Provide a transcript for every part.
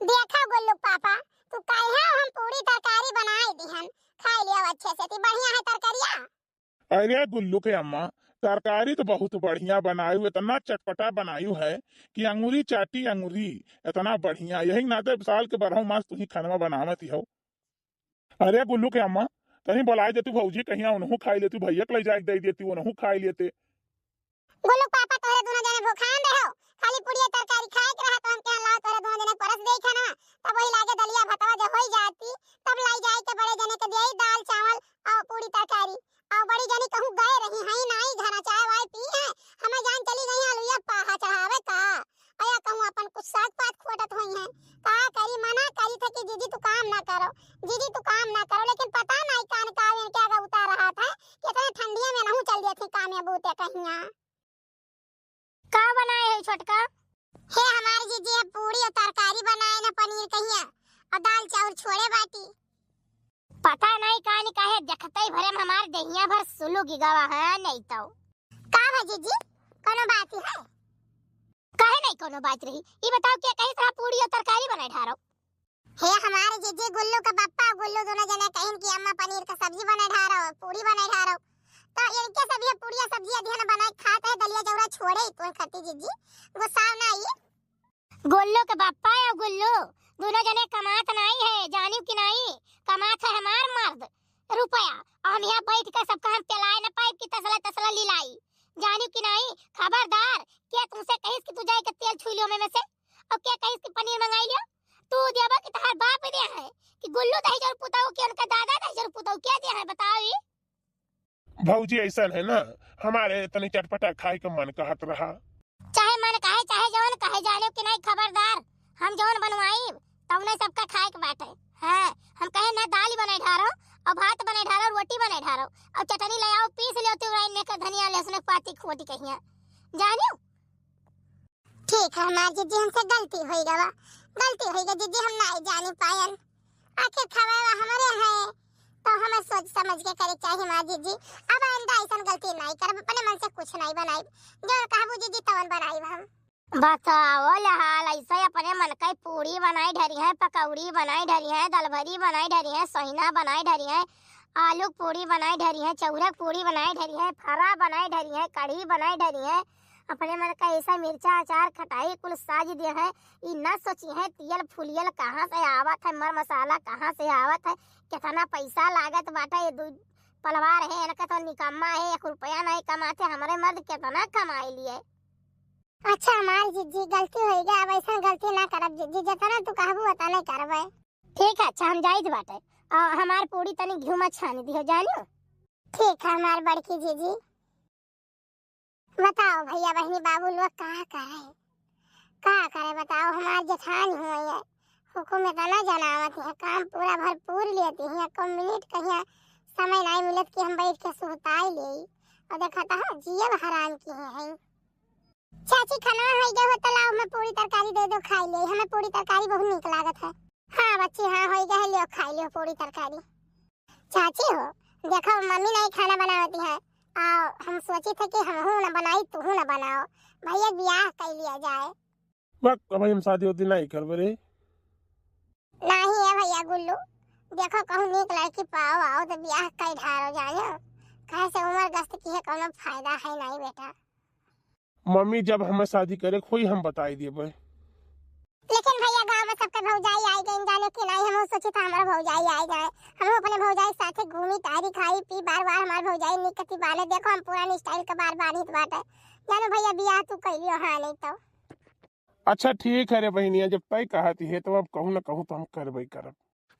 देखा गोल्लू पापा, तू कहे हम पूरी तरकारी बनाई दिहन, खाई लियो अच्छे से। ती बढ़िया है तरकारिया। अरे गुल्लू के अम्मा, तरकारी तो बहुत बढ़िया बनायु, इतना चटपटा बनायु है कि अंगूरी चाटी अंगूरी। इतना बढ़िया, यही नाते साल के 12 मास तुही खानवा बनावत हो। अरे गुल्लू के अम्मा, कहीं बुलाए देती भौजी, कहीं उन्हों खाई लेती, भैया के ले जाके दे देती, उन्हों खाई लेते। गोल्लू पापा तोरे दोनों जने भूखान रहो, खाली पूरी तरकारी खाए के रहा तो हम के लाओ तोरे दोनों जने परस देई खाना। तब वही लागे दलिया भातवा जब होई जाती, तब लाई जाए के बड़े जने के देई दाल चावल और पूरी तरकारी। और बड़ी जनी कहूं गए रही हई नाई घना चाय वाय पी है, हमें जान चली गई आलूया पाहा चढ़ावे का। अया कहूं अपन कुछ साग पात खोटत होई है। का करी, मना करी थे कि जीजी तू काम ना करो, जीजी तू काम ना करो, लेकिन पता नहीं कान कावे क्या का उतार रहा था कि इतने ठंडिया में नहु चल जाती काम या बूते कहिया। का बनाए है छोटका? हे हमारी जीजी है पूरी और तरकारी बनाए ना पनीर कहिया और दाल चावल छोड़े बाटी। पता नहीं कानी काहे देखते ही भरे में हमार दहिया भर सुलू गिगावा है नहीं तो। का है जीजी? कोनो बात है? काहे नहीं कोनो बात रही? ये बताओ क्या कहीं से पूरी और तरकारी बनाए ढारो? हे हमारे जीजी गुल्लू का पप्पा गुल्लू दोनों जने कहिन कि अम्मा पनीर का सब्जी बनाए ढारो, पूरी बनाए ढारो। तो इनके सब ये पूरी सब्जी अधीन बनाए खाते है, दलिया जौरा छोड़े तो खती जीजी गुस्सा ना आई। गुल्लू के पप्पा या गुल्लू दोनों जने कमात नहीं है, जानियो कि नहीं? कमात है हमार मर्द रुपया, और हम यहाँ बैठ कर सबका हम पेलाए न पाइप की तसला तसला लीलाई, जानियो कि नहीं? खबरदार, क्या तुमसे कहिस कि तू जाए के तेल छुई लियो में से, और क्या कहिस कि पनीर मंगाई लियो? तू देबा कि तहार बाप दे है कि गुल्लू दही जरूर पुताऊ कि उनका दादा दही जरूर पुताऊ क्या दे है बताओ? भौजी ऐसा है ना, हमारे इतनी चटपटा खाए का मन कहत रहा। चाहे मन कहे चाहे जवन कहे, जाने कि नहीं? खबरदार, हम जवन बनवाई तवने सबका खाए के बाटे। हां, हम कहे ना दाल बनाए ढारो और भात बनाए ढारो, रोटी बनाए ढारो और चटनी ले आओ पीस ले तो राइन ने का धनिया लहसुन पाती खोटी कहिया, जानियो? ठीक है हमार जीजी, हमसे गलती होई गवा, गलती होई ग जीजी, हम नहीं जानी पायन। आखिर खवावा हमारे है तो हमें सोच समझ के करे चाहिए मां जीजी। अब आइंदा ऐसा गलती नहीं करब, अपने मन से कुछ नहीं बनाई, जो कहबू जीजी तवन बनाई हम। बताओ हाल ऐसे अपने मन का पूरी बनाई ढरी है, पकौड़ी बनाई ढरी है, दलभरी बनाई ढरी है, सहीना बनाई ढरी है, आलू पूरी बनाई ढरी है, चौरक पूरी बनाई ढरी है, फरा बनाई ढरी है, कढ़ी बनाई ढरी है। अपने मन का ऐसा मिर्चा अचार खटाई कुल साज दिया है। ई न सोची है तियल फुलियल कहाँ से आवत है, मर मसाला कहाँ से आवत है, कितना पैसा लागत बाटा। ये दू पलवार है, इनका तो निकम्मा है, 1 रुपया नहीं कमाते, हमारे मर्द कितना कमाई लिए। अच्छा हमारी जीजी गलती हो गया, अब ऐसा गलती ना करब जीजी, जितना तू कहबू उतना नहीं करबे। ठीक है, अच्छा हम जाइत बाटे, हमार पूरी तनी घी में छानी दियो जानियो। ठीक है हमार बड़की जीजी। बताओ भैया बहनी बाबू लोग कहाँ करे बताओ? हमार जेठानी हुई है, हुकुम में तना जनावत है, काम पूरा भरपूर लेती है, कम मिनट कहीं समय नहीं मिलत कि हम बैठ के सुहताई ले। और देखा था जीव हराम की है। चाची खाना है गया हो तलाव में पूरी तरकारी दे दो खाई ले, हमें पूरी तरकारी बहुत नीक लागत है। हाँ बच्ची हाँ हो गया है, लियो खाई लियो पूरी तरकारी। चाची हो देखो मम्मी नहीं खाना बनाती है, हम सोचे थे कि हम ना बनाई तू ना बनाओ, भैया ब्याह कर लिया जाए। वक्त भाई हम शादी होती नहीं करबे रे। नहीं है भैया गुल्लू, देखो कहूं नीक लड़की पाओ आओ तो ब्याह कर ढारो जानो, कहे से उम्र गस्त की है, कोनो फायदा है नहीं बेटा। मम्मी जब हमें शादी करे कोई हम बताई दिए। लेकिन भैया गांव में सबके भौजाई आई गई, जाने कि नहीं? हम सोचे था हमारा भौजाई आई जाए, हम अपने भौजाई साथे घूमी तारी खाई पी, बार बार हमार भौजाई निकती बाले, देखो हम पुरानी स्टाइल के बार बार हित बाटे। जानो भैया ब्याह तू कर लियो, हां नहीं तो। अच्छा ठीक है रे बहनिया, जब तय कहती है तो अब कहूँ ना कहूँ तो हम करबे करब।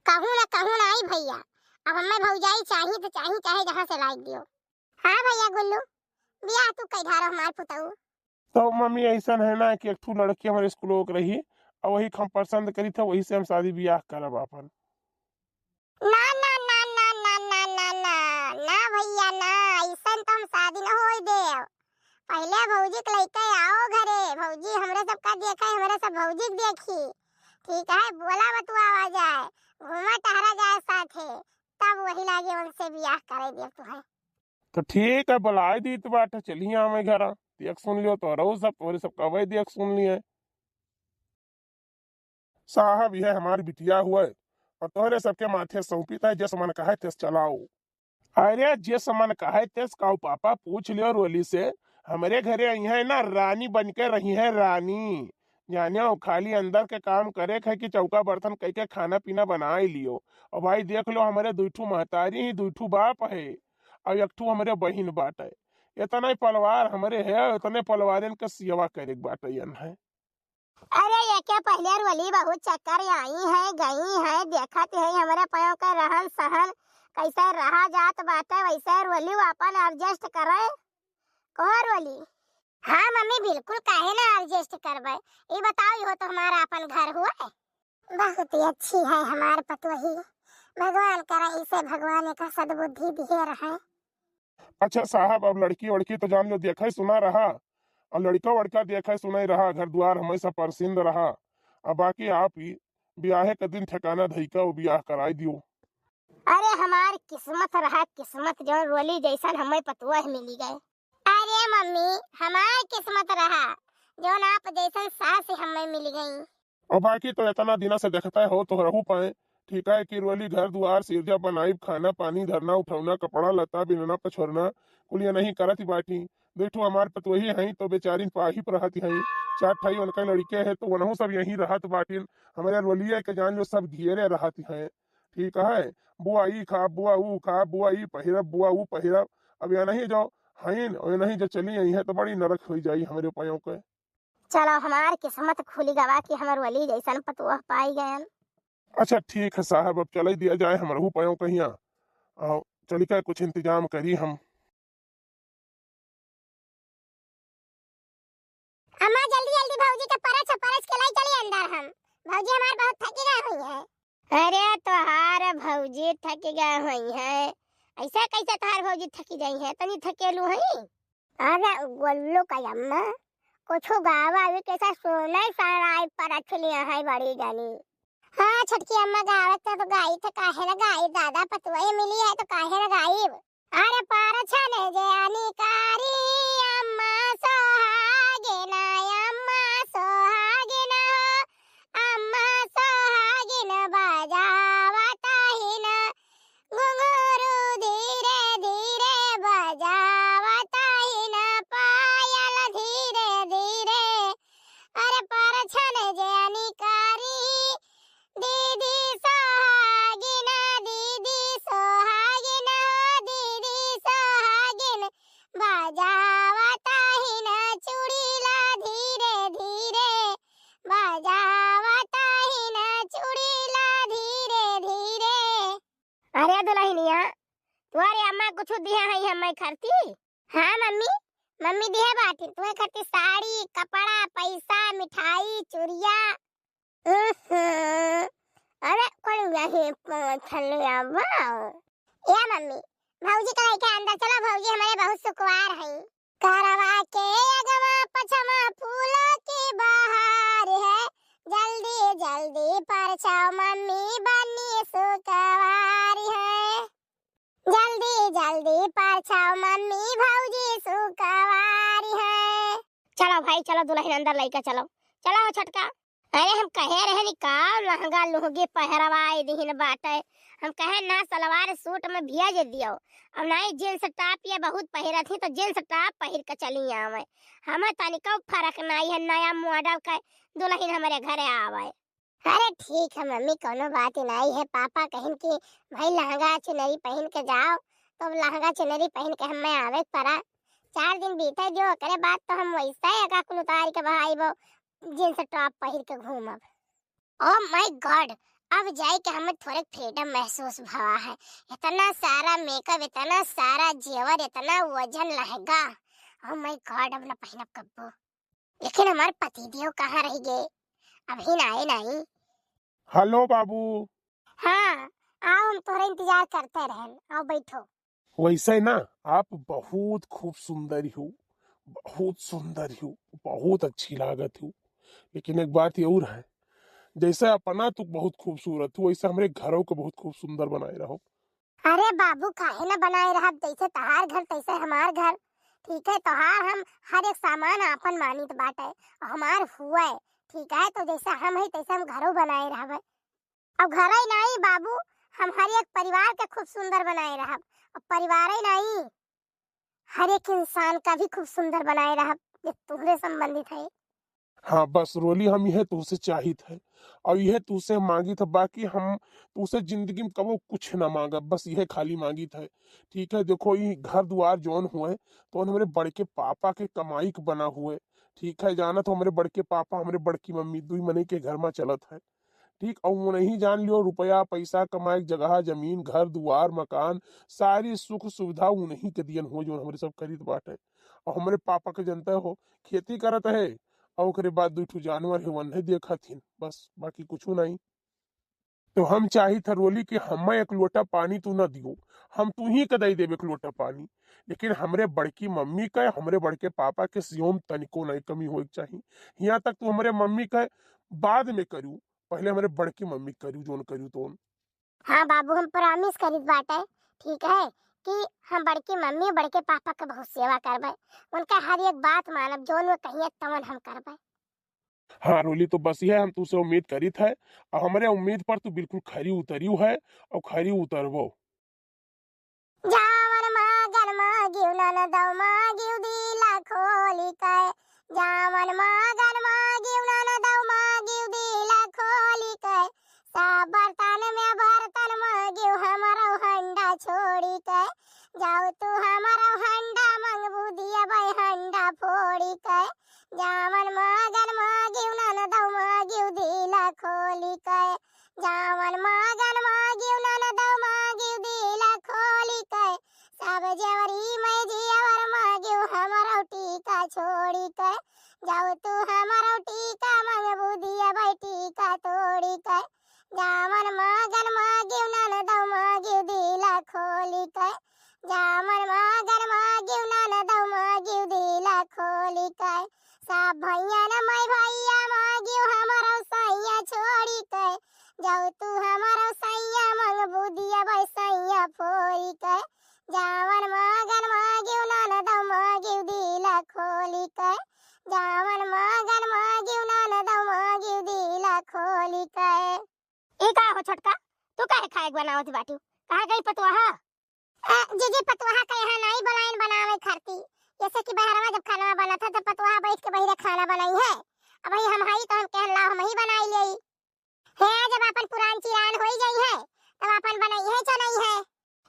कहूँ ना आई भैया, अब हमें भौजाई चाहिए तो चाहिए, चाहे जहाँ से लाई दियो। हाँ भैया गुल्लू, ब्याह तू कर ढारो हमार पुतऊ। तो मम्मी ऐसा है ना कि एक ठू लड़की हमारे स्कूल रही और वही हम पसंद करी था, वही से हम शादी ब्याह करब अपन। ना ना ना ना ना ना ना ना ना भैया ना, ऐसा तो हम शादी ना होई दे। पहले भौजी के लेके आओ घरे, भौजी हमरे सबका देखा है, हमरे सब भौजी देखी, ठीक है? बोला बतुआ आ जाए, घूमा टहरा जाए साथे, तब वही लागे उनसे ब्याह करे दे तू है। तो ठीक है बुलाए दी तो बात चलिए हमें घर देख सुन लियो, तो रहो सब तोरे सब कवे देख सुन लिए। साहब यह हमारी बिटिया हुआ और तोहरे सबके माथे सौंपी था जस मन कहे तेस चलाओ। अरे जस मन कहे तेस काऊ पापा पूछ लियो रोली से। हमारे घरे आई है ना रानी बन के रही है रानी। जाने हो खाली अंदर के काम करे है कि चौका बर्तन कह के खाना पीना बना ही लियो। और भाई देख लो हमारे दुठू महतारी ही दुठू बाप है और एक ठू हमारे बहन बाटे। इतना ही पलवार हमारे है, इतने पलवारन के सेवा करे बाटे है। अरे ये क्या पहले वाली बहुत चक्कर आई है गई है देखत है हमारे पायों का रहन सहन कैसे रहा जात बाटे वैसे रोली अपन एडजस्ट करे कोहर वाली। हाँ मम्मी बिल्कुल काहे ना एडजस्ट करबे। ये बताओ हो तो हमारा अपन घर हुआ है। बहुत ही अच्छी है हमार पतोही। भगवान करे इसे भगवान का सद्बुद्धि दिए रहे। अच्छा साहब अब लड़की वड़की तो जान लो देखा सुना रहा और लड़का वड़का देखा सुना ही रहा घर द्वार हमेशा परसिंद रहा। अब बाकी आप ही ब्याह के दिन ठिकाना धइका वो ब्याह कराई दियो। अरे हमार किस्मत रहा किस्मत जो रोली जैसन हमें पतुआ मिली गए। अरे मम्मी हमार किस्मत रहा जो आप जैसन सास हमें मिल गई। और बाकी तो इतना दिना से देखता हो तो रहू पाए। ठीक है कि रोली घर द्वार सिरजा बनाई खाना पानी धरना उठौना कपड़ा लता बिनना पछोरना कुल ये नहीं करती बाटी। देखो हमारे पतोही है तो बेचारी पाही पर रहती है। चार ठाई उनका लड़के है तो वनहु सब यही रहत बाटी। हमारे रोलिया के जान लो सब घेरे रहती है। ठीक है बुआ ई खा बुआ ऊ खा बुआ ई पहिरब बुआ ऊ पहिरब। अब यह नहीं जो है और नहीं जो चली आई है तो बड़ी नरक हो जाई हमारे उपायों के। चलो हमार किस्मत खुली गवा कि हमार वली जैसन पतुआ पाई गए। अच्छा ठीक है साहब अब चल दिया जाए हमारे उपायों कहिया चली का कुछ इंतजाम करी हम। अम्मा जल्दी जल्दी भौजी के परच के लाई चली अंदर हम। भौजी हमार बहुत थकी गई हुई है। अरे तोहार भौजी थकी गई हुई है ऐसा कैसे तोहार भौजी थकी गई है तनी थकेलू है। अरे गोल्लू का अम्मा कुछ गावा भी कैसा सोना सारा परच लिया है बड़ी जानी। हाँ छटकी अम्मा गावत तो गाई तो काहे ना गाई दादा पतुआ मिली है तो काहे ना गाई। अरे परछा ने जानी कारी अम्मा सोहागिन अम्मा सोहागिन अम्मा सोहागिन बजावत हिन घुंघरू धीरे धीरे बजावत हिन पायल धीरे धीरे। अरे परछा ने जानी कारी दीदी सोहागिन दीदी सोहागिन दीदी सोहागिन बजावत हिन चूड़ीला धीरे धीरे बजावत हिन चूड़ीला धीरे धीरे। अरे दुल्हनिया तुम्हारी अम्मा कुछ दिया है हमें खर्ची। हाँ मम्मी मम्मी दिया बाटी तुम्हें खर्ची साड़ी कपड़ा पैसा मिठाई चूड़िया। अरे कौन यही छलिया वाओ। या मम्मी भौजी का लेके अंदर चलो भौजी हमारे बहुत सुकुवार हैं। करवा के अगवा पछमा फूलों की बहार है जल्दी जल्दी परछाओ मम्मी बनी सुकुवार है जल्दी जल्दी परछाओ मम्मी भौजी सुकुवार है। चलो भाई चलो दुल्हन अंदर लेके चलो चलो छटका। अरे हम कहे रहे निकाल लहंगा लुहगी पहरवाए दिन बाटे। हम कहे ना सलवार सूट में भेज दियो अब नहीं जींस टॉप ये बहुत पहिरा थी तो जींस टॉप पहिर के चली आवे। हमें तनिका फर्क नहीं है नया मॉडल का दुल्हन हमारे घरे आवे। अरे ठीक है मम्मी कोनो बात नहीं है पापा कहें कि भाई लहंगा चुनरी पहन के जाओ तो लहंगा चुनरी पहन के हमें आवे पड़ा। 4 दिन बीते जो करे बात तो हम वैसा ही अगा कुल उतार के भाई वो जींस टॉप पहिर के घूमब। ओह माय गॉड अब जाए के हमें थोड़े फ्रीडम महसूस भवा है। इतना सारा मेकअप इतना सारा जेवर इतना वजन लहंगा ओह माय गॉड अब ना पहनब कब्बो। लेकिन हमारे पतिदेव कहाँ रह गए अभी ना आए नहीं। हेलो बाबू। हाँ आओ हम तोहरा इंतजार करते रहें आओ बैठो। वैसे ना आप बहुत खूब सुंदर हो बहुत सुंदर हो बहुत अच्छी लागत हो। लेकिन एक बात ये और है जैसे अपना तू बहुत खूबसूरत हो वैसे हमारे घरों को बहुत खूब सुंदर बनाए रहो। अरे बाबू काहे ना बनाए रहा जैसे तहार घर तैसे हमार घर। ठीक है तोहार हम हर एक सामान आपन मानित बाटे हमार हुआ ठीक है, तो जैसा हम है तैसा हम घरों बनाए रहब। अब घर ही नहीं बाबू, हम हर एक परिवार के खूब सुंदर बनाए रहब। अब परिवार ही नहीं, हर एक इंसान का भी खूब सुंदर बनाए रहब जो तुहरे संबंधित है। हाँ बस रोली, हम यह तुझसे चाहित है और यह तुझसे मांगी था। बाकी हम तुझसे जिंदगी में कबो कुछ ना मांगा, बस यह खाली मांगी था। ठीक है, देखो ये घर द्वार जौन हुए तो हमारे बड़के पापा के कमाई के बना हुए। ठीक है, जाना तो हमारे बड़के पापा हमारे बड़की मम्मी दुई मने के घर में चलत है। ठीक, और वो नहीं जान लियो रुपया पैसा कमाए के जगह जमीन घर दुआर मकान सारी सुख सुविधा उन्हीं के दियन हो जो हमारे सब खरीद बाटे। और हमारे पापा के जनता हो खेती करत है और ओकरे बाद दू ठो जानवर है वन्हे देखत बस, बाकी कुछ नहीं। तो हम चाही था रोली कि हमें एक लोटा पानी तू न दियो, हम तू ही कदई देवे एक लोटा पानी। लेकिन हमरे बड़की मम्मी का हमरे बड़के पापा के सियोम तनिको नहीं कमी हो चाहिए। यहाँ तक तू हमारे मम्मी का बाद में करू, पहले हमारे बड़की मम्मी करू जोन करू तो। हाँ बाबू, हम प्रॉमिस करित बाटे, ठीक है, कि हम बड़की मम्मी बड़के पापा के बहुत सेवा करबे, उनका हर एक बात मानब, जोन वो कहिए तवन हम करबे। हाँ रोली, तो बस ये हम तुझसे उम्मीद करित है और हमारे उम्मीद पर तू बिल्कुल खरी उतरियो है और खरी उतरबो। जावन मागन मागिउ ननदौ मागिउ दिला खोली कय, जावन मागन मागिउ ननदौ मागिउ दिला खोली कय, सब बर्तन में बर्तन मागिउ हमरौ हंडा छोड़ी कय, जाऊ तू हमरौ हंडा मंगबू दियबै हंडा फोड़ी कय, जावन मागन मागिउ ननदौ मागिउ दिला खोली कय, जावन मागन मागिउ ननदौ मागिउ दिला खोली कय, सब जेवरी मैं जेवर मागिउ हमरौ टीका छोड़ी कय, जाऊ तू हमरौ टीका मंगबू दियबै टीका तोड़ी कय, जावन मागन मागिउ ननदौ मागिउ दिला खोली कय, जावन मागन मागिउ ननदौ मागिउ दिला खोली कय, सब भैया न मैं भैया मागिउ हमरौ सैया छोड़ी कय, जाऊ तू हमरौ सैया मंगबू दियबै सैया फोड़ी कय, जावन मागन मागिउ ननदौ मागिउ दिला खोली कय, जावन मागन मागिउ ननदौ मागिउ दिला खोली कय। ई का हो छोटका, तू काहे खाए बनावत बाटू, कहाँ गई पतवाहा? जीजी पतवाहा के यहाँ नहीं बनाइन बनावे खरती, जैसे कि बहरवा जब खाना बना था तो पतवाहा बैठ के बहिरे खाना बनाई है। अब भाई हम हई तो हम कहन ला हम ही बनाई लेई है, जब अपन पुरान चिरान होई गई है तब अपन बनाई है नहीं है।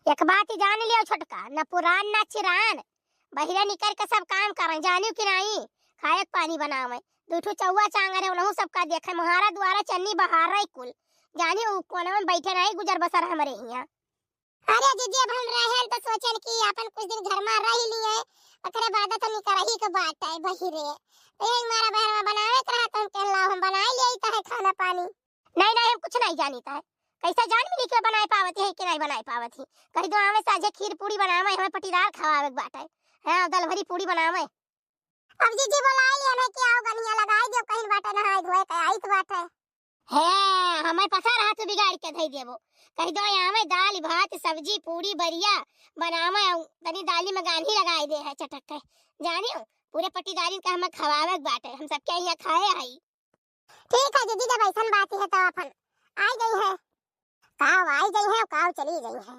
एक बात ही जान लियो छोटका, न पुरान न चिरान, बहिरे निकल के सब काम करें, जानियो कि नहीं, खाए पानी बनावे, दूठो चौवा चांगर है उनहु सबका देखे, मुहारा द्वारा चन्नी बहार रही कुल, जानियो कोने में बैठे नहीं गुजर बसर हमरे हिया। अरे दीदी अब हम रहें तो सोचन कि अपन कुछ दिन घर में रह लिए, ओकरे बाद तो निकरही के बात है बहिरे, तो यही मारा बहर में बनावे के रहा तो हम कहला हम बनाई ले त है खाना पानी। नहीं नहीं, हम कुछ नहीं जानता है, कैसे जान मिली के बनाए पावती है कि नहीं बनाए पावती, कह दो हमें साजे खीर पूरी बनावे, हमें पटीदार खवावे के बात है, हां दाल भरी पूरी बनावे। अब जीजी बुलाई ले हमें कि आओ गनिया लगाई दो कहीं बाटे नहाए धोए के आई तो बात है हमें पता रहा तो बिगाड़ के धई देबो, कह दो यहाँ में दाल भात सब्जी पूरी बरिया बनावे, तनी दाली में गांधी लगाई दे है चटक के, जानियो पूरे पट्टीदारी का हमें खवावे के बाटे, हम सब क्या यहाँ खाए आई। ठीक है दीदी, जब ऐसा बात है तो अपन आई गई है, काव आई गई है काव चली गई है,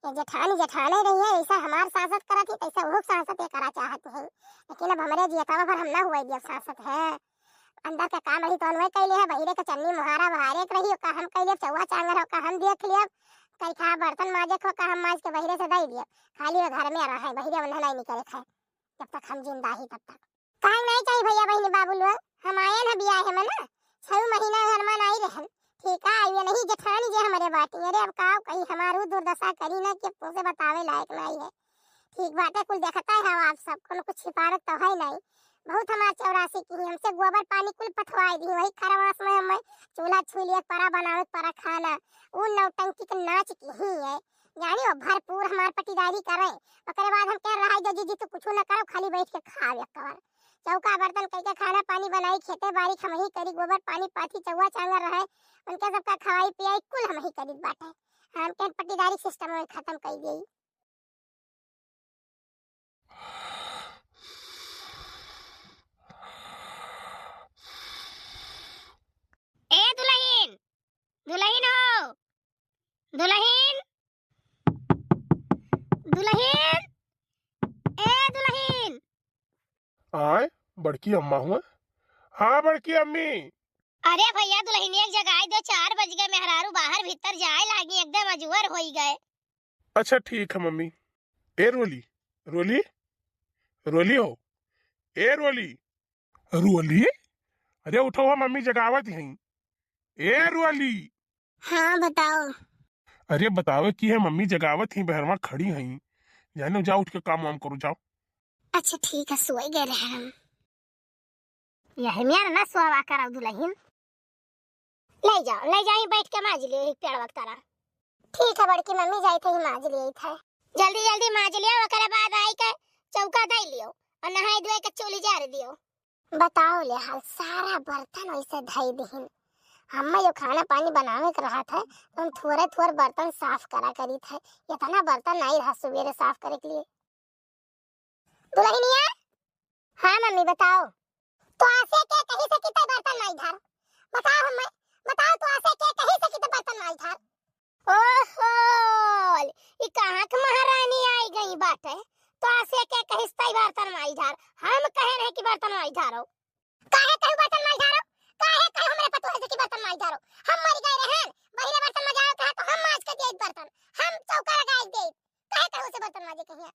ये जेठानी जेठाने रही है, ऐसा हमार सांसद करत है तैसा वो सांसद करा चाहते हैं, लेकिन अब हमारे जियतावा पर हम ना हुआ दिया सांसद है, अंदर का काम रही तो अनवय कैले है, बहिरे का चन्नी मुहारा बहारे के रही का हम कैले, चौवा चांगर हो का हम देख लिया, कई खा बर्तन माजे को का हम माज के बहिरे से दई दिया, खाली वो घर में रहे बहिरे वन्ना नहीं निकले खाए, जब तक हम जिंदा ही तब तक काहे नहीं चाहिए भैया बहनी बाबू लोग, हम आए ना बियाह है मना 6 महीना घर में नहीं रहन, ठीक है ये नहीं जेठानी जे हमारे बाटी, अरे अब काव कहीं हमारू दुर्दशा करी ना कि तुमसे बतावे लायक नहीं है, ठीक बाटे कुल देखता है आप सबको कुछ छिपावत तो है नहीं, बहुत हमार 84 की हमसे गोबर पानी कुल पथवाई दी, वही खरवास में हम चूल्हा छुलिए परा बनावे परा खाना, वो नौटंकी के नाच की ही है, जानियो भरपूर हमार पटीदारी करे, ओकरे बाद हम कह रहा है जीजी तू कुछ न करो खाली बैठ के खाओ एक बार, चौका बर्तन कई के खाना पानी बनाई खेते बाड़ी हम ही करी, गोबर पानी पाथी चौवा चांगर रहे उनके सबका खवाई पियाई कुल हम ही करी बाटे, हम के पटीदारी सिस्टम में खत्म कर दी। आए बड़की अम्मा हुआ। हाँ बड़की अम्मी। अरे भैया दुल्हनिया एक जगह दो, 4 बज गए, मेहरारू बाहर भीतर जाए लागी, एकदम अजूर होई गए। अच्छा ठीक है मम्मी। ए रोली, रोली, रोली हो, ए रोली, रोली, अरे उठो हो, मम्मी जगावत है। ए रोली, हाँ बताओ। अरे बतावे की है, मम्मी जगावत ही, बहरवा खड़ी है। जानो जाओ, उठ के काम वाम करो जाओ। अच्छा ठीक है, सोई गए रहे हम। यही मेरा ना सोवा कराओ दुल्हन। ले जाई बैठ के माज लियो, एक पेड़ वक्त तारा। ठीक है बड़की मम्मी, जाई थे माज लियो था। जल्दी जल्दी माज लियो, ओकरे बाद आई के चौका दे लियो और नहाई धोए के चोली जार दियो। बताओ ले हाल, सारा बर्तन वैसे धई दिहिन। हम्मा जो खाना पानी बनावे के रहा था, तो हम थोड़े थोड़े बर्तन साफ करा करी थे। इतना बर्तन नहीं रहा सवेरे साफ करे के लिए। दुल्हनिया, हाँ मम्मी बताओ। तो आसे के कहीं से कितने बर्तन नहीं धार, बताओ हमें, बताओ तो आसे के कहीं से कितने बर्तन नहीं धार। ओहो, ये कहाँ की महारानी आई गई बात है, तो आसे के कहीं से बर्तन नहीं धार। हम कहे नहीं कि बर्तन नहीं धारो। काहे कहीं बर्तन नहीं धारो, काहे कहीं हमारे पतो है कि बर्तन नहीं धारो। हम मर गए रहन, बहिरे बर्तन मजाओ कहा तो हम माज के दिए बर्तन, हम चौका लगाए दे, काहे कहीं से बर्तन माजे कहिया।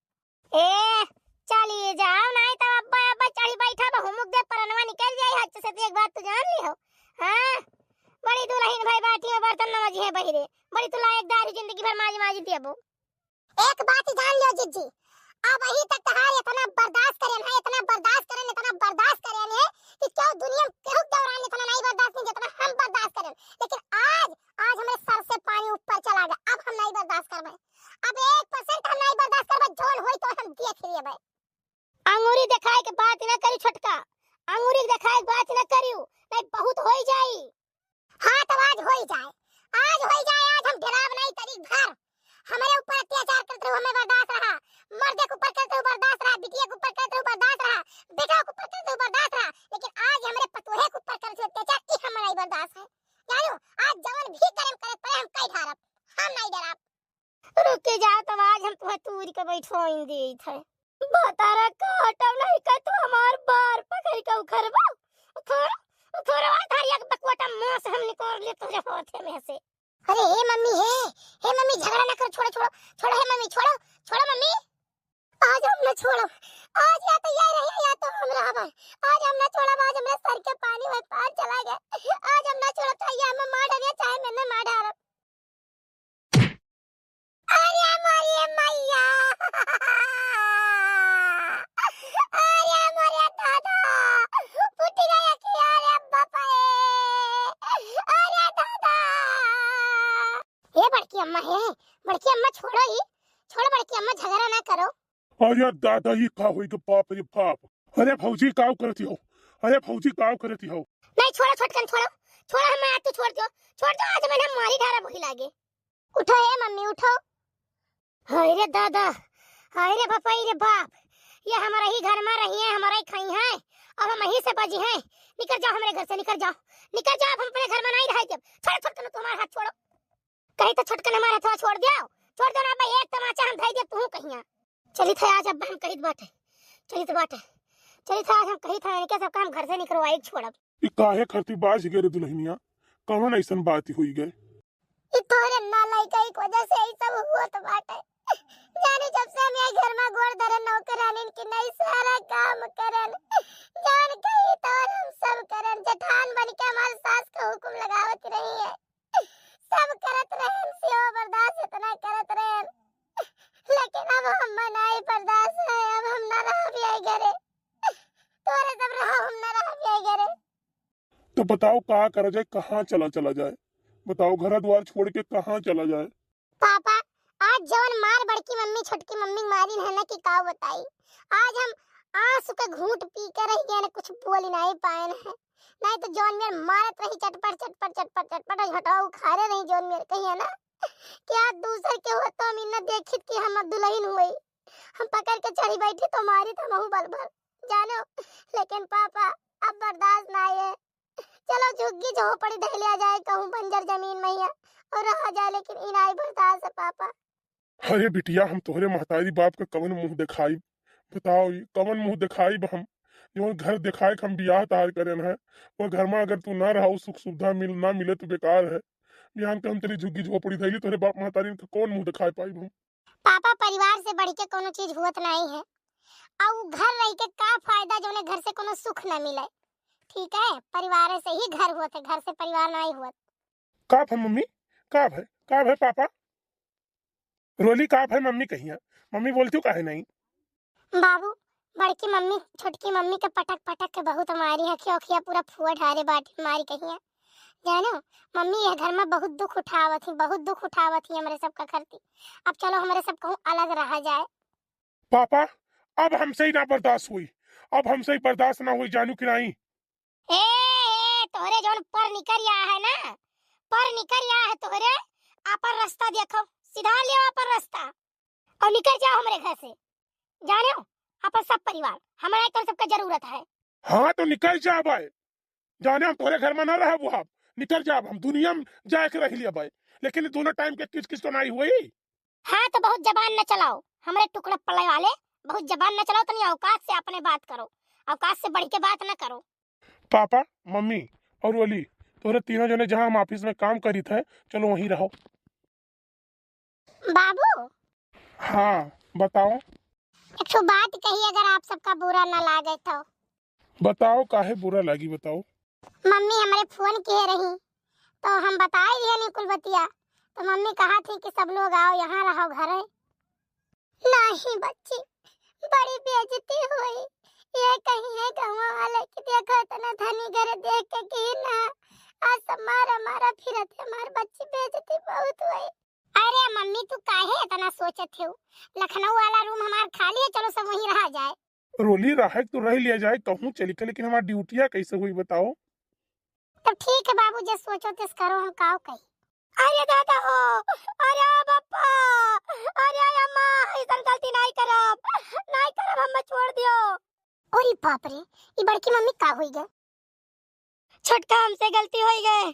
ए चलिए जाओ, नहीं तो अब्बा अब्बा चढ़ी बैठा बहुमुख दे परनवा निकल जाए हाथ से। एक बात तो जान ली हो। हां बड़ी दुल्हन भाई बाटी है, बर्तन न मजे है बहिरे, बड़ी तू लायकदार जिंदगी भर माज माज दियबो। एक बात जान लियो जिज्जी, अब अही तक तहार इतना बर्दाश्त करेन है, इतना बर्दाश्त करेन है कि क्यों दुनिया में केहू दौरान इतना नहीं बर्दाश्त नहीं जितना हम बर्दाश्त करेन। लेकिन आज हमारे सर से पानी ऊपर चला गया, अब हम नहीं बर्दाश्त करबे। अब 1% हम नहीं बर्दाश्त करबे, जोन होई तो हम देख लेबे। अंगूरी दिखाए के बात न करी छोटका, अंगूरी दिखाए के बात न करियो, नहीं बहुत होई जाई। हां तो आज होई जाए, आज होई जाए, आज हम डराव नहीं तारीख भर। हमारे ऊपर अत्याचार करते हो, हमें बर्दाश्त रहा, मर्द के ऊपर करते हो बर्दाश्त रहा, बिटिया के ऊपर करते हो बर्दाश्त रहा, बेटा के ऊपर करते हो बर्दाश्त रहा, लेकिन आज हमारे पतोहे के ऊपर करते हो अत्याचार, ई हम नहीं बर्दाश्त है। जानो आज जवन भी कर्म करे पर हम कई ढारब, हम नहीं डराब। रुक के जा, तो आज हम तुम्हें तूरी के बैठोइन देई थे। बतारा काटम नहीं का तो हमार बार पकड़ के उखरबा, उखरवा धारिया के बकवाटा मुंह से हम निकाल ले तुझे हाथ में से। अरे हे मम्मी झगड़ा ना कर, छोड़ो हे मम्मी, छोड़ो मम्मी। आज हम न छोड़ो, आज या तो ये रहिए या तो हम रहबे। आज हम न छोड़ो, आज हमरे सर के पानी में पार चला गया। आज हम न छोड़ो, चाहे हमें मार डालिए चाहे मैंने मार डालो। अरे हमारी मैया, अरे हमारे दादा फूट गया कि अरे बापा, अरे दादा। ये बड़की अम्मा है, बड़की अम्मा छोड़ो ही, छोड़ो बड़की अम्मा, झगड़ा ना करो। अरे दादा ही का होई के बाप रे बाप। अरे भौजी काव करती हो, अरे भौजी काव करती हो। नहीं छोड़ो छोटकन, छोड़ो हमें, आज तो छोड़ दो, आज मैंने मारी ढारा भूखी लागे। उठो ए मम्मी उठो। हाय रे दादा, हाय रे बापा रे बाप, ये हमारा ही घर में रही है, हमारा ही खाई है, अब हम यहीं से बजी हैं। निकल जाओ हमारे घर से, निकल जाओ, अब हम अपने घर में नहीं रहे। छोड़ो छोटकन, तुम्हारा हाथ छोड़ो, कहीं तो छोटकन हमारा हाथ छोड़ दो ना भाई, एक तमाचा हम धई दे तू कहिया। चली थे आज, अब हम कही बाटे, चली थे आज हम कही था इनके सब काम घर से निकलवाई छोड़ब। ई काहे खरती बाज गे रे दुल्हनिया, कौन ऐसन बात हुई गए। ई तोरे नालायक की वजह से ई सब हुआ तो बाटे। जाने जब से हम ये घर में गोड़ धरे नौकरानी की नहीं सारा काम करन, जान कही तो हम सब करन, जेठान बन के हमारे सास का हुक्म लगावत रही है, सब करत रहे, सियो बर्दाश्त इतना करत रहे, लेकिन अब हम नहीं बर्दाश्त है, अब हम ना रह भी आई घरे, तोरे सब रहो हम ना रह भी आई घरे। तो बताओ कहाँ करा जाए, कहाँ चला जाए, बताओ घर द्वार छोड़ के कहाँ चला जाए। पापा आज जवन मार बड़की मम्मी छोटकी मम्मी मारी है ना कि का बताई, आज हम आंसू के घूंट पी कर रही गए, कुछ बोल नहीं पाए हैं, नहीं तो जॉन मेर मारत रही चटपट हटाओ खारे रही जॉन मेर कही है ना कि आज दूसर के हो तो मिन्ना देखित कि हम दुल्हन हुई, हम पकड़ के चढ़ी बैठी तो मारी तो महू बलबल जानो। लेकिन पापा अब बर्दाश्त नहीं है, चलो झुग्गी झोपड़ी ढलिया जाए, कहूँ बंजर जमीन मैया और रहा जाए, लेकिन इनाई बर्दाश्त है पापा। अरे बिटिया हम तोहरे महतारी बाप का कवन मुंह दिखाई, बताओ कवन मुंह दिखाई हम, जो घर दिखाए के हम बियाह तार करे है वो घर में अगर तू ना रहा सुख सुविधा ना मिले तो बेकार है। बिहान के हम तेरी झुग्गी झोपड़ी धैली तोरे बाप महतारी के कौन मुंह दिखाए पाई हम। पापा परिवार से बढ़ के कोनो चीज हुत नहीं है। और घर रह के का फायदा जोने घर से कोनो सुख न मिले। ठीक है, परिवार से ही घर हुआ थे, घर से परिवार नहीं हुआ। का है मम्मी, का है पापा रोली, का है मम्मी कहिया, मम्मी बोलती हूँ काहे नहीं। बाबू बड़की मम्मी छोटकी मम्मी के पटक पटक के बहुत मारी है, खिया पूरा फुआ ढारे बाटी मारी कहिया। जानो मम्मी ये घर में बहुत दुख उठावत ही हमारे सबका करती। अब चलो हमारे सब कहूँ अलग रहा जाए। पापा अब हमसे ही ना बर्दाश्त हुई, अब हमसे ही बर्दाश्त ना हुई, जानू कि नहीं। तोहरे जोन पर निकल आया है ना, पर निकल आया है तोहरे, आपन रास्ता देखो, सीधा ले आपन रास्ता और निकल जाओ हमारे घर से। जानो आपन सब परिवार हमारे तो सबका जरूरत है। हाँ तो निकल जा भाई, जाने हम तोरे घर में ना रहे वो, आप निकल जा, हम दुनिया में जाके रह लिया भाई, लेकिन दोनों टाइम के किस किस तो नहीं हुई। हाँ तो बहुत जबान न चलाओ हमारे टुकड़े पड़े वाले, बहुत जबान न चलाओ, तनी औकात से अपने बात करो, औकात से बढ़ के बात न करो। पापा मम्मी और ओली तोरे तीनों जने जहाँ हम ऑफिस में काम करी थे चलो वहीं रहो। बाबू हाँ बताओ। एक तो बात कही, अगर आप सबका बुरा न लागे तो। बताओ काहे बुरा लगी बताओ। मम्मी हमारे फोन किए रही तो हम बताए दिए निकुल बतिया, तो मम्मी कहा थी कि सब लोग आओ यहाँ रहो घरे। नहीं बच्ची, बड़ी बेइज्जती हुई, ये कहीं है गाँव वाले कि देखो इतना धनी घर देख के कि ना आज सब मारा फिरत हमार बच्ची, बेइज्जती बहुत हुई। अरे मम्मी तू काहे इतना सोचत हो, लखनऊ वाला रूम हमार खाली है, चलो सब वहीं रहा जाए। रोली रहा तो रह लिया जाए, कहूँ चली के, लेकिन हमारी ड्यूटियाँ कैसे हुई बताओ। तब ठीक है बाबू, जो सोचो तिस करो, हम काव कही। अरे दादा हो, अरे पापा, अरे अम्मा, ऐसा गलती नहीं करब हमें छोड़ दियो। ओरी बाप रे, ये बड़की मम्मी का हुई गए। छोटका हमसे गलती हो गए,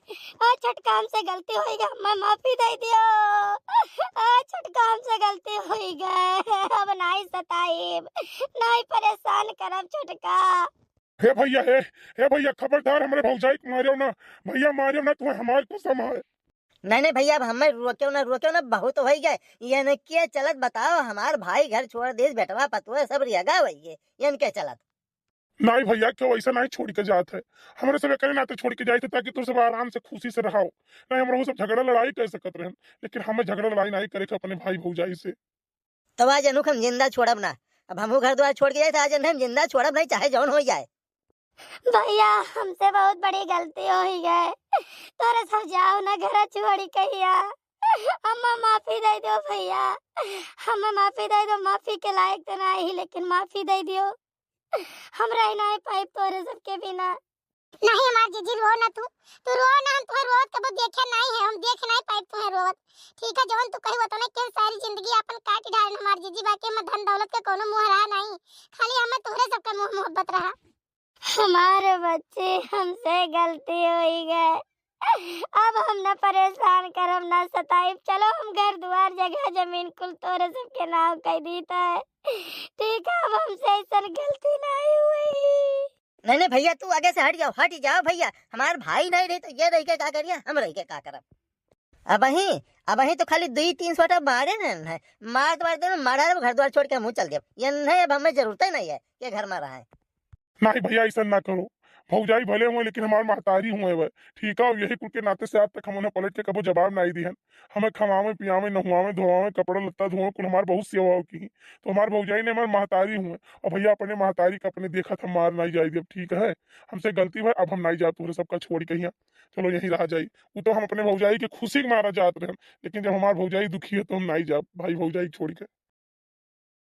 छोटका हमसे गलती हो गए, मैं माफी दे दियो। छोटका हमसे गलती हो गए, अब नहीं सताइब, नहीं परेशान करब छोटका। हे भैया खबरदार, हमारे भौजाई को मारियो ना, भैया मारियो ना, तुम्हें हमारे कसम है। नहीं भैया, अब हमें रोक्यो ना बहुत हो गए, ये न के चलत बताओ, हमार भाई घर छोड़ दे, बेटवा पतुआ सब रियागा वही ये के चलत। नहीं भैया क्यों ऐसा नहीं छोड़ के जाते है, हमारे सब करे नाते छोड़ के जाए थे ताकि तुम सब आराम से खुशी से रहो। नहीं हम सब झगड़ा लड़ाई कर सकते रहे, लेकिन हमें झगड़ा लड़ाई नहीं करे अपने भाई भौजाई से। तो आज अनुख हम जिंदा छोड़ब ना, अब हम घर द्वार छोड़ के जाए, आज हम जिंदा छोड़ब नहीं, चाहे जौन हो जाए। भैया हमसे बहुत बड़ी गलती हो ही गए, तोरे सब जाओ ना घर छोड़ी कहिया, अम्मा माफी दे दो भैया, हमें माफी दे दो, माफी के लायक तो नहीं लेकिन माफी दे दियो, हम रह नहीं पाए तोरे सबके बिना। नहीं हमार जीजी रो ना, तू रो ना, हम तुम्हें रोत कब देखे नहीं है, हम देख नहीं पाए तुम्हें रोत। ठीक है जौन तू कही वो तो नहीं के सारी जिंदगी अपन काट डाल हमार जीजी, बाकी में धन दौलत के कोनो मुंह रहा नहीं, खाली हमें तोरे सबका मुंह मोहब्बत रहा। हमारे बच्चे हमसे गलती हो गए, अब हम न परेशान करब ना सताइब, चलो हम घर द्वार जगह जमीन कुल तोरे सबके नाम कह दीता है। ठीक है अब हमसे ऐसा गलती नहीं हुई। नहीं भैया तू आगे से हट जाओ भैया, हमार भाई नहीं रही तो ये रह के का करिए, हम रह के का करब। अब ही तो खाली 2-3 सोटा मारे न है, मारा घर द्वार छोड़ के मुँह चल गए, ये नहीं, अब हमें जरूरत ही नहीं है कि घर में रहे। नहीं भैया ऐसा ना करो, भौजाई भले हुए लेकिन हमारे महतारी हुए वह, ठीक है, यही कुल के नाते से आज तक हम उन्हें पलट के कबो जवाब नहीं दिहन, हमें खवावे पियावे नहुआवे धोआवे कपड़ा लत्ता धोए कुल हमारे बहुत सेवा की, तो हमारे भौजाई ने हमारे महतारी हुए, और भैया अपने महतारी का अपने देखा था मार नहीं जाए, अब ठीक है हमसे गलती है, अब हम नहीं जाते तुम्हारे सबका छोड़ के यहाँ, चलो यही रह जाए। वो तो हम अपने भौजाई के खुशी के मारा जाते रहे, लेकिन जब हमारे भौजाई दुखी है तो हम नहीं जा भाई भौजाई छोड़ के।